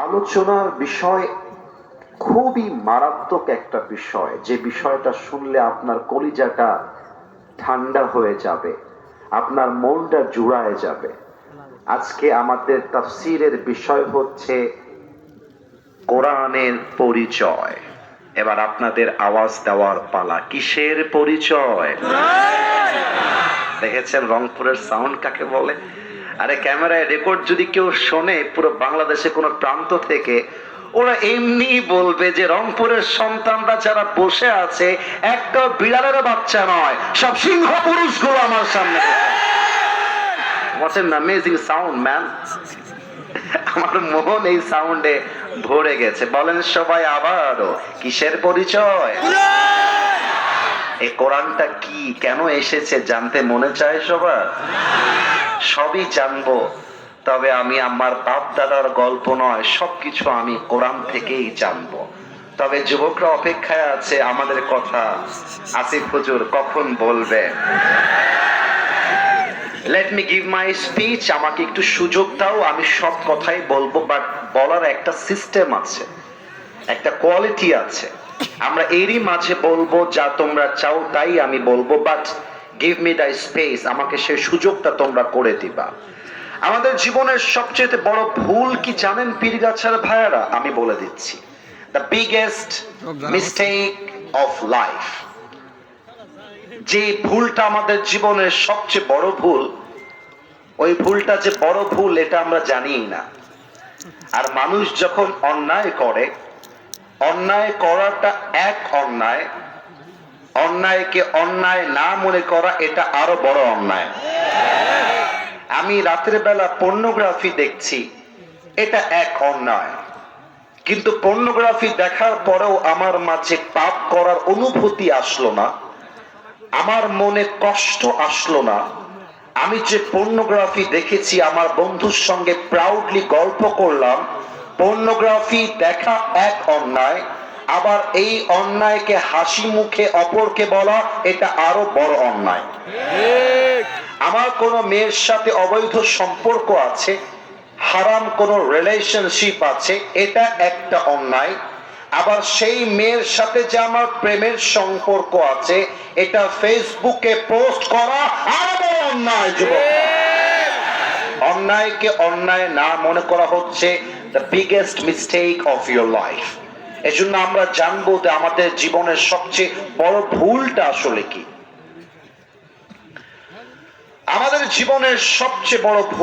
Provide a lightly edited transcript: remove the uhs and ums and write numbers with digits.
আলোচনার বিষয় খুবই মারাত্মক একটা বিষয়, যে বিষয়টা শুনলে আপনার কলিজাটা ঠান্ডা হয়ে যাবে, আপনার মনটা জুড়ায় যাবে। আজকে আমাদের তাফসীরের বিষয় হচ্ছে কোরআনের পরিচয়। এবার আপনাদের আওয়াজ দেওয়ার পালা। কিসের পরিচয়? দেখেছেন রংপুরের সাউন্ড কাকে বলে? আরে ক্যামেরায় রেকর্ড যদি কেউ শোনে পুরো বাংলাদেশে কোনো প্রান্ত থেকে, ওরা এমনি বলবে যে রংপুরের সন্তানরা যারা বসে আছে একটা বিড়ালের বাচ্চা নয়, সব সিংহ পুরুষগুলো আমার সামনে। What an amazing sound, man! আমার মন এই সাউন্ডে ভরে গেছে। বলেন সবাই আবারও, কিসের পরিচয়? এই কোরআনটা কি, কেন এসেছে জানতে মনে চায় সবার? সবই জানবো, তবে আমি আমার বাপ দাদার গল্প নয়, সবকিছু আমি কোরআন থেকেই জানবো। তবে যুবকরা অপেক্ষায় আছে আমাদের কথা আসিফ হুজুর কখন বলবে। Let me give my speech. আমাকে একটু সুযোগ দাও, আমি সব কথাই বলবো, বাট বলার একটা সিস্টেম আছে, একটা কোয়ালিটি আছে। আমরা এরই মাঝে বলবো যা তোমরা চাও তাই আমি বলবো, but give me the space, আমাকে সেই সুযোগটা তোমরা করে দিবা। আমাদের জীবনের সবচেয়ে বড় ভুল কি জানেন পীরগাছার ভাইয়ারা? আমি বলে দিচ্ছি, the biggest mistake of life. যে ভুলটা আমাদের জীবনের সবচেয়ে বড় ভুল, ওই ভুলটা যে বড় ভুল এটা আমরা জানিই না। আর মানুষ যখন অন্যায় করে, অন্যায় করাটা এক অন্যায়, অন্যায়কে অন্যায় না মনে করা এটা আরো বড় অন্যায়। আমি রাতের বেলা পর্নোগ্রাফি দেখছি, এটা এক অন্যায়, কিন্তু পর্নোগ্রাফি দেখার পরেও আমার মাঝে পাপ করার অনুভূতি আসলো না, আমার মনে কষ্ট আসলো না। আমি যে পর্নোগ্রাফি দেখেছি, আমার বন্ধুর সঙ্গে প্রাউডলি গল্প করলাম। পর্নোগ্রাফি দেখা এক অন্যায়, আবার এই অন্যায়কে হাসি মুখে অপরকে বলা এটা আরো বড় অন্যায়। আমার কোন মেয়ের সাথে অবৈধ সম্পর্ক আছে, হারাম কোন রিলেশনশিপ আছে, এটা একটা অন্যায়। আবার সেই মেয়ের সাথে যে আমার প্রেমের সম্পর্ক আছে, এটা ফেসবুকে পোস্ট করা আরো বড় অন্যায়। যুবক, অন্যায়কে অন্যায় না মনে করা হচ্ছে the biggest mistake of your life. এজন্য আমরা জানবো যে আমাদের জীবনের সবচেয়ে বড় ভুলটা আসলে কি। আমাদের জীবনের সবচেয়ে বড় ভুল